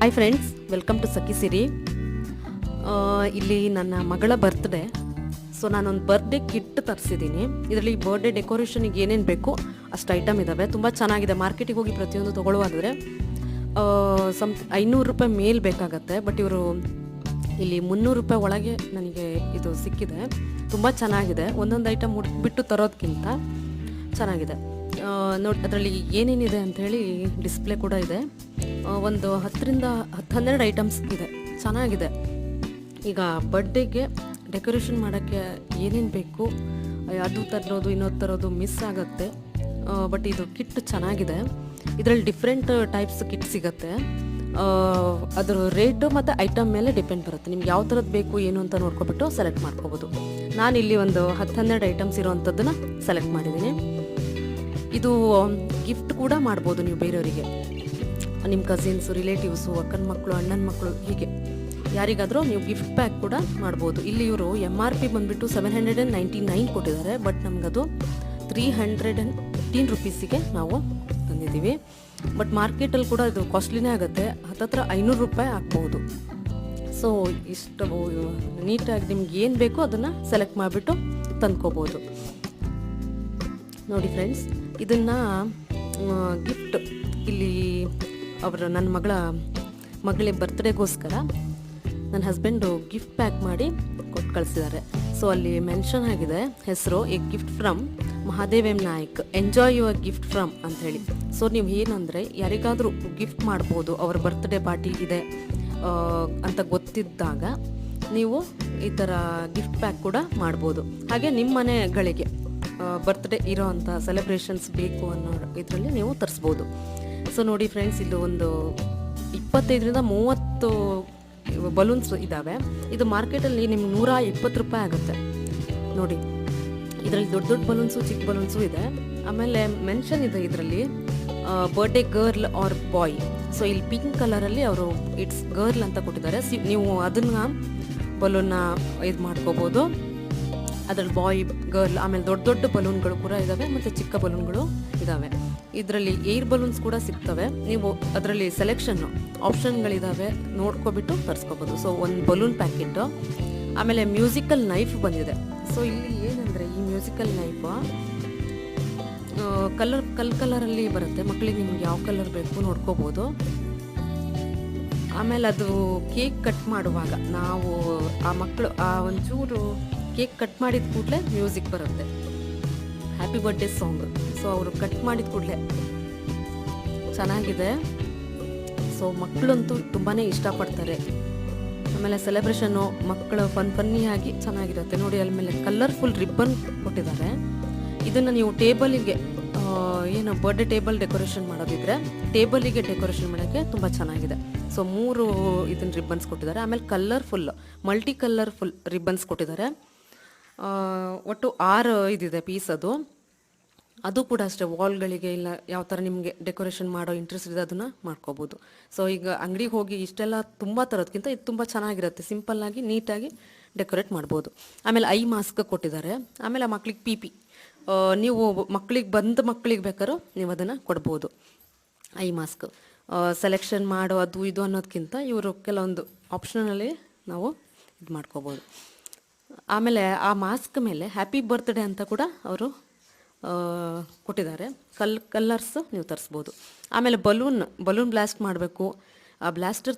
Hi friends, welcome to ಸಖಿ ಸಿರಿ. ಇಲ್ಲಿ ನನ್ನ ಮಗಳ ಬರ್ತ್ಡೇ. ಸೊ ನಾನೊಂದು ಬರ್ಡೇ ಕಿಟ್ ತರಿಸಿದ್ದೀನಿ. ಇದರಲ್ಲಿ ಬರ್ಡೇ ಡೆಕೋರೇಷನಿಗೆ ಏನೇನು ಬೇಕು ಅಷ್ಟು ಐಟಮ್ ಇದ್ದಾವೆ. ತುಂಬ ಚೆನ್ನಾಗಿದೆ. ಮಾರ್ಕೆಟಿಗೆ ಹೋಗಿ ಪ್ರತಿಯೊಂದು ತೊಗೊಳ್ಳುವಾದರೆ 500 ರೂಪಾಯಿ ಮೇಲ್ ಬೇಕಾಗತ್ತೆ. ಬಟ್ ಇವರು ಇಲ್ಲಿ 300 ರೂಪಾಯಿ ಒಳಗೆ ನನಗೆ ಇದು ಸಿಕ್ಕಿದೆ. ತುಂಬ ಚೆನ್ನಾಗಿದೆ. ಒಂದೊಂದು ಐಟಮ್ ಬಿಟ್ಟು ತರೋದಕ್ಕಿಂತ ಚೆನ್ನಾಗಿದೆ. ನೋಡಿ ಅದರಲ್ಲಿ ಏನೇನಿದೆ ಅಂಥೇಳಿ ಡಿಸ್ಪ್ಲೇ ಕೂಡ ಇದೆ. ಒಂದು 10-12 ಐಟಮ್ಸ್ ಇದೆ. ಚೆನ್ನಾಗಿದೆ. ಈಗ ಬರ್ಡೇಗೆ ಡೆಕೋರೇಷನ್ ಮಾಡೋಕ್ಕೆ ಏನೇನು ಬೇಕು ಅದು ತರೋದು ಇನ್ನೊಂದು ತರೋದು ಮಿಸ್ ಆಗುತ್ತೆ. ಬಟ್ ಇದು ಕಿಟ್ ಚೆನ್ನಾಗಿದೆ. ಇದರಲ್ಲಿ ಡಿಫ್ರೆಂಟ್ ಟೈಪ್ಸ್ ಕಿಟ್ ಸಿಗುತ್ತೆ. ಅದರ ರೇಟು ಮತ್ತು ಐಟಮ್ ಮೇಲೆ ಡಿಪೆಂಡ್ ಬರುತ್ತೆ. ನಿಮ್ಗೆ ಯಾವ ಥರದ್ದು ಬೇಕು ಏನು ಅಂತ ನೋಡ್ಕೊಬಿಟ್ಟು ಸೆಲೆಕ್ಟ್ ಮಾಡ್ಕೋಬೋದು. ನಾನಿಲ್ಲಿ ಒಂದು 10-12 ಐಟಮ್ಸ್ ಇರೋವಂಥದ್ದನ್ನು ಸೆಲೆಕ್ಟ್ ಮಾಡಿದ್ದೀನಿ. ಇದು ಗಿಫ್ಟ್ ಕೂಡ ಮಾಡ್ಬೋದು ನೀವು ಬೇರೆಯವರಿಗೆ, ನಿಮ್ಮ ಕಸಿನ್ಸು, ರಿಲೇಟಿವ್ಸು, ಅಕ್ಕನ ಮಕ್ಕಳು, ಅಣ್ಣನ ಮಕ್ಕಳು, ಹೀಗೆ ಯಾರಿಗಾದರೂ ನೀವು ಗಿಫ್ಟ್ ಪ್ಯಾಕ್ ಕೂಡ ಮಾಡ್ಬೋದು. ಇಲ್ಲಿ ಇವರು MRP ಬಂದುಬಿಟ್ಟು 799 ಕೊಟ್ಟಿದ್ದಾರೆ. ಬಟ್ ನಮಗದು 315 ರುಪೀಸಿಗೆ ನಾವು ತಂದಿದ್ದೀವಿ. ಬಟ್ ಮಾರ್ಕೆಟಲ್ಲಿ ಕೂಡ ಇದು ಕಾಸ್ಟ್ಲಿನೇ ಆಗುತ್ತೆ. ಹತ್ತತ್ರ 500 ರೂಪಾಯಿ ಆಗ್ಬೋದು. ಸೊ ಇಷ್ಟು ನೀಟಾಗಿ ನಿಮ್ಗೆ ಏನು ಬೇಕೋ ಅದನ್ನು ಸೆಲೆಕ್ಟ್ ಮಾಡಿಬಿಟ್ಟು ತಂದ್ಕೋಬೋದು. ನೋಡಿ ಫ್ರೆಂಡ್ಸ್, ಇದನ್ನು ಗಿಫ್ಟ್ ಇಲ್ಲಿ ನನ್ನ ಮಗಳಿಗೆ ಬರ್ತ್ಡೇಗೋಸ್ಕರ ನನ್ನ ಹಸ್ಬೆಂಡು ಗಿಫ್ಟ್ ಪ್ಯಾಕ್ ಮಾಡಿ ಕೊಟ್ಟು ಕಳಿಸಿದ್ದಾರೆ. ಸೊ ಅಲ್ಲಿ ಮೆನ್ಷನ್ ಆಗಿದೆ ಹೆಸರು, A gift from Mahadev M Naik, enjoy your gift from ಅಂಥೇಳಿ. ಸೊ ನೀವು ಏನಂದರೆ ಯಾರಿಗಾದರೂ ಗಿಫ್ಟ್ ಮಾಡ್ಬೋದು, ಅವ್ರ ಬರ್ತ್ಡೇ ಪಾರ್ಟಿ ಇದೆ ಅಂತ ಗೊತ್ತಿದ್ದಾಗ ನೀವು ಈ ಥರ ಗಿಫ್ಟ್ ಪ್ಯಾಕ್ ಕೂಡ ಮಾಡ್ಬೋದು. ಹಾಗೆ ನಿಮ್ಮ ಮನೆಗಳಿಗೆ ಬರ್ತ್ಡೇ ಇರೋ ಅಂಥ ಸೆಲೆಬ್ರೇಷನ್ಸ್ ಬೇಕು ಅನ್ನೋ ಇದರಲ್ಲಿ ನೀವು ತರಿಸ್ಬೋದು. ಸೊ ನೋಡಿ ಫ್ರೆಂಡ್ಸ್, ಇಲ್ಲಿ ಒಂದು 25-30 ಬಲೂನ್ಸ್ ಇದ್ದಾವೆ. ಇದು ಮಾರ್ಕೆಟಲ್ಲಿ ನಿಮ್ಗೆ 120 ರೂಪಾಯಿ ಆಗುತ್ತೆ. ನೋಡಿ ಇದರಲ್ಲಿ ದೊಡ್ಡ ದೊಡ್ಡ ಬಲೂನ್ಸು, ಚಿಕ್ಕ ಬಲೂನ್ಸು ಇದೆ. ಆಮೇಲೆ ಮೆನ್ಷನ್ ಇದೆ ಇದರಲ್ಲಿ ಬರ್ಡೇ ಗರ್ಲ್ ಆರ್ ಬಾಯ್. ಸೊ ಇಲ್ಲಿ ಪಿಂಕ್ ಕಲರಲ್ಲಿ ಅವರು ಇಟ್ಸ್ ಗರ್ಲ್ ಅಂತ ಕೊಟ್ಟಿದ್ದಾರೆ. ನೀವು ಅದನ್ನು ಬಲೂನ್ನ ಇದು ಮಾಡ್ಕೋಬೋದು. ಅದರಲ್ಲಿ ಬಾಯ್, ಗರ್ಲ್, ಆಮೇಲೆ ದೊಡ್ಡ ದೊಡ್ಡ ಬಲೂನ್ಗಳು ಕೂಡ ಇದ್ದಾವೆ ಮತ್ತು ಚಿಕ್ಕ ಬಲೂನ್ಗಳು ಇದ್ದಾವೆ. ಇದರಲ್ಲಿ ಏರ್ ಬಲೂನ್ಸ್ ಕೂಡ ಸಿಗ್ತವೆ. ನೀವು ಅದರಲ್ಲಿ ಸೆಲೆಕ್ಷನ್ನು ಆಪ್ಷನ್ಗಳಿದ್ದಾವೆ, ನೋಡ್ಕೊಬಿಟ್ಟು ತರಿಸ್ಕೋಬೋದು. ಸೊ ಒಂದು ಬಲೂನ್ ಪ್ಯಾಕೆಟು. ಆಮೇಲೆ ಮ್ಯೂಸಿಕಲ್ ನೈಫ್ ಬಂದಿದೆ. ಸೊ ಇಲ್ಲಿ ಏನಂದರೆ ಈ ಮ್ಯೂಸಿಕಲ್ ನೈಫ್ ಕಲರಲ್ಲಿ ಬರುತ್ತೆ. ಮಕ್ಕಳಿಗೆ ನಿಮ್ಗೆ ಯಾವ ಕಲರ್ ಬೇಕು ನೋಡ್ಕೋಬೋದು. ಆಮೇಲೆ ಅದು ಕೇಕ್ ಕಟ್ ಮಾಡುವಾಗ ನಾವು ಆ ಮಕ್ಕಳು ಒಂಚೂರು ಕೇಕ್ ಕಟ್ ಮಾಡಿದ ಕೂಡಲೇ ಮ್ಯೂಸಿಕ್ ಬರುತ್ತೆ, ಹ್ಯಾಪಿ ಬರ್ಡೇ ಸಾಂಗ್. ಸೊ ಅವರು ಕಟ್ ಮಾಡಿದ ಕೂಡಲೇ ಚೆನ್ನಾಗಿದೆ. ಸೊ ಮಕ್ಕಳಂತೂ ತುಂಬಾ ಇಷ್ಟಪಡ್ತಾರೆ. ಆಮೇಲೆ ಸೆಲೆಬ್ರೇಷನ್ನು ಮಕ್ಕಳು ಫನ್ನಿಯಾಗಿ ಚೆನ್ನಾಗಿರುತ್ತೆ. ನೋಡಿ ಅಲ್ಲಿ ಮೇಲೆ ಕಲರ್ಫುಲ್ ರಿಬ್ಬನ್ ಕೊಟ್ಟಿದ್ದಾರೆ. ಇದನ್ನು ನೀವು ಟೇಬಲಿಗೆ ಏನು ಬರ್ಡೇ ಟೇಬಲ್ ಡೆಕೋರೇಷನ್ ಮಾಡೋದಿದ್ರೆ ಟೇಬಲಿಗೆ ಡೆಕೋರೇಷನ್ ಮಾಡೋಕ್ಕೆ ತುಂಬ ಚೆನ್ನಾಗಿದೆ. ಸೊ 3 ಇದನ್ನ ರಿಬ್ಬನ್ಸ್ ಕೊಟ್ಟಿದ್ದಾರೆ. ಆಮೇಲೆ ಮಲ್ಟಿ ಕಲರ್ಫುಲ್ ರಿಬ್ಬನ್ಸ್ ಕೊಟ್ಟಿದ್ದಾರೆ. ಒಟ್ಟು 6 ಇದಿದೆ ಪೀಸ್. ಅದು ಕೂಡ ಅಷ್ಟೇ ವಾಲ್ಗಳಿಗೆ ಇಲ್ಲ ಯಾವ ಥರ ನಿಮಗೆ ಡೆಕೋರೇಷನ್ ಮಾಡೋ ಇಂಟ್ರೆಸ್ಟ್ ಇದೆ ಅದನ್ನು ಮಾಡ್ಕೋಬೋದು. ಸೊ ಈಗ ಅಂಗಡಿಗೆ ಹೋಗಿ ಇಷ್ಟೆಲ್ಲ ತುಂಬ ತರೋದಕ್ಕಿಂತ ಇದು ತುಂಬ ಚೆನ್ನಾಗಿರುತ್ತೆ. ಸಿಂಪಲ್ಲಾಗಿ ನೀಟಾಗಿ ಡೆಕೋರೇಟ್ ಮಾಡ್ಬೋದು. ಆಮೇಲೆ ಐ ಮಾಸ್ಕ್ ಕೊಟ್ಟಿದ್ದಾರೆ. ಆಮೇಲೆ ಆ ಮಕ್ಳಿಗೆ PP ನೀವು ಮಕ್ಕಳಿಗೆ ಬೇಕಾದ್ರೂ ನೀವು ಅದನ್ನು ಕೊಡ್ಬೋದು. ಐ ಮಾಸ್ಕ್ ಸೆಲೆಕ್ಷನ್ ಮಾಡೋ ಅದು ಇದು ಅನ್ನೋದಕ್ಕಿಂತ ಇವರು ಕೆಲವೊಂದು ಆಪ್ಷನಲ್ಲಿ ನಾವು ಇದು ಮಾಡ್ಕೋಬೋದು. ಆಮೇಲೆ ಆ ಮಾಸ್ಕ್ ಮೇಲೆ ಹ್ಯಾಪಿ ಬರ್ತ್ಡೇ ಅಂತ ಕೂಡ ಅವರು ಕೊಟ್ಟಿದ್ದಾರೆ. ಕಲರ್ಸ್ ನೀವು ತರಿಸ್ಬೋದು. ಆಮೇಲೆ ಬಲೂನ್ ಬ್ಲಾಸ್ಟ್ ಮಾಡಬೇಕು. ಆ ಬ್ಲಾಸ್ಟರ್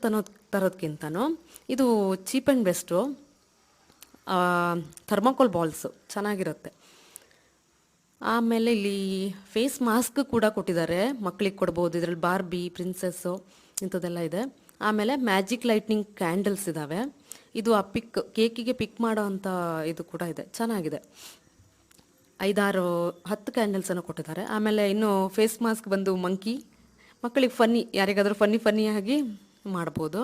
ತರೋದಕ್ಕಿಂತನೂ ಇದು cheap and best. Thermocol balls ಚೆನ್ನಾಗಿರುತ್ತೆ. ಆಮೇಲೆ ಇಲ್ಲಿ ಫೇಸ್ ಮಾಸ್ಕ್ ಕೂಡ ಕೊಟ್ಟಿದ್ದಾರೆ, ಮಕ್ಕಳಿಗೆ ಕೊಡ್ಬೋದು. ಇದರಲ್ಲಿ ಬಾರ್ಬಿ, ಪ್ರಿನ್ಸೆಸ್ಸು ಇಂಥದ್ದೆಲ್ಲ ಇದೆ. ಆಮೇಲೆ ಮ್ಯಾಜಿಕ್ ಲೈಟ್ನಿಂಗ್ ಕ್ಯಾಂಡಲ್ಸ್ ಇದ್ದಾವೆ. ಇದು ಆ ಕೇಕಿಗೆ ಪಿಕ್ ಮಾಡೋ ಅಂಥ ಇದು ಕೂಡ ಇದೆ, ಚೆನ್ನಾಗಿದೆ. 5-10 ಕ್ಯಾಂಡಲ್ಸನ್ನು ಕೊಟ್ಟಿದ್ದಾರೆ. ಆಮೇಲೆ ಇನ್ನು ಫೇಸ್ ಮಾಸ್ಕ್ ಬಂದು ಮಕ್ಕಳಿಗೆ ಯಾರಿಗಾದರೂ ಫನ್ನಿಯಾಗಿ ಮಾಡ್ಬೋದು.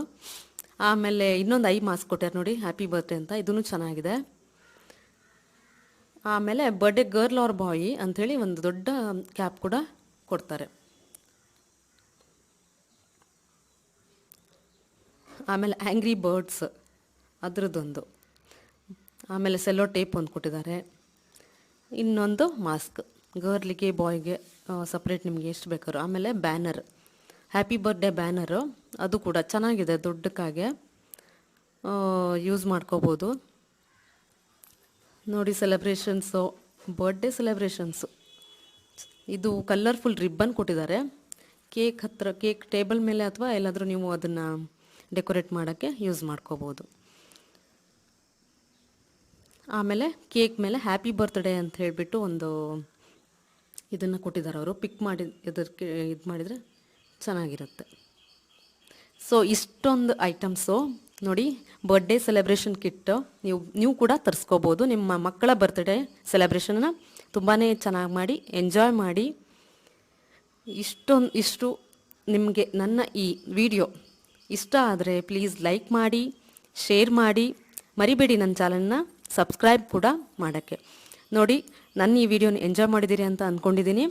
ಆಮೇಲೆ ಇನ್ನೊಂದು ಐ ಮಾಸ್ಕ್ ಕೊಟ್ಟಾರೆ ನೋಡಿ, ಹ್ಯಾಪಿ ಬರ್ತ್ಡೇ ಅಂತ, ಇದೂ ಚೆನ್ನಾಗಿದೆ. ಆಮೇಲೆ ಬರ್ಡೇ ಗರ್ಲ್ ಆರ್ ಬಾಯ್ ಅಂಥೇಳಿ ಒಂದು ದೊಡ್ಡ ಕ್ಯಾಪ್ ಕೂಡ ಕೊಡ್ತಾರೆ. ಆಮೇಲೆ ಆ್ಯಂಗ್ರಿ ಬರ್ಡ್ಸ್ ಅದರದ್ದೊಂದು. ಆಮೇಲೆ ಸೆಲ್ಲೋ ಟೇಪ್ ಒಂದು ಕೊಟ್ಟಿದ್ದಾರೆ. ಇನ್ನೊಂದು ಮಾಸ್ಕ್ ಗರ್ಲಿಗೆ ಬಾಯ್ಗೆ ಸಪ್ರೇಟ್ ನಿಮಗೆ ಎಷ್ಟು ಬೇಕಾದ್ರು. ಆಮೇಲೆ ಬ್ಯಾನರ್ ಹ್ಯಾಪಿ ಬರ್ಡೇ ಬ್ಯಾನರು, ಅದು ಕೂಡ ಚೆನ್ನಾಗಿದೆ, ದೊಡ್ಡಕ್ಕಾಗೆ ಯೂಸ್ ಮಾಡ್ಕೋಬೋದು. ನೋಡಿ ಸೆಲೆಬ್ರೇಷನ್ಸು, ಬರ್ಡೇ ಸೆಲೆಬ್ರೇಷನ್ಸು. ಇದು ಕಲರ್ಫುಲ್ ರಿಬ್ಬನ್ ಕೊಟ್ಟಿದ್ದಾರೆ. ಕೇಕ್ ಟೇಬಲ್ ಮೇಲೆ ಅಥವಾ ಎಲ್ಲಾದರೂ ನೀವು ಅದನ್ನು ಡೆಕೋರೇಟ್ ಮಾಡೋಕ್ಕೆ ಯೂಸ್ ಮಾಡ್ಕೋಬೋದು. ಆಮೇಲೆ ಕೇಕ್ ಮೇಲೆ ಹ್ಯಾಪಿ ಬರ್ತ್ಡೇ ಅಂತ ಹೇಳಿಬಿಟ್ಟು ಒಂದು ಇದನ್ನು ಕೊಟ್ಟಿದ್ದಾರೆ ಅವರು. ಪಿಕ್ ಮಾಡಿ ಇದಕ್ಕೆ ಇದು ಮಾಡಿದರೆ ಚೆನ್ನಾಗಿರುತ್ತೆ. ಸೊ ಇಷ್ಟೊಂದು ಐಟಮ್ಸು ನೋಡಿ, ಬರ್ಡೇ ಸೆಲೆಬ್ರೇಷನ್ ಕಿಟ್ಟು ನೀವು ಕೂಡ ತರಿಸ್ಕೋಬೋದು. ನಿಮ್ಮ ಮಕ್ಕಳ ಬರ್ತ್ಡೇ ಸೆಲೆಬ್ರೇಷನ್ನ ತುಂಬಾ ಚೆನ್ನಾಗಿ ಮಾಡಿ ಎಂಜಾಯ್ ಮಾಡಿ. ಇಷ್ಟು ನಿಮಗೆ ನನ್ನ ಈ ವಿಡಿಯೋ ಇಷ್ಟ ಆದರೆ ಪ್ಲೀಸ್ ಲೈಕ್ ಮಾಡಿ, ಶೇರ್ ಮಾಡಿ, ಮರಿಬೇಡಿ ನನ್ನ ಚಾನಲ್ನ ಸಬ್ಸ್ಕ್ರೈಬ್ ಕೂಡ ಮಾಡೋಕ್ಕೆ. ನೋಡಿ, ನನ್ನ ಈ ವಿಡಿಯೋನ ಎಂಜಾಯ್ ಮಾಡಿದ್ದೀರಿ ಅಂತ ಅಂದ್ಕೊಂಡಿದ್ದೀನಿ.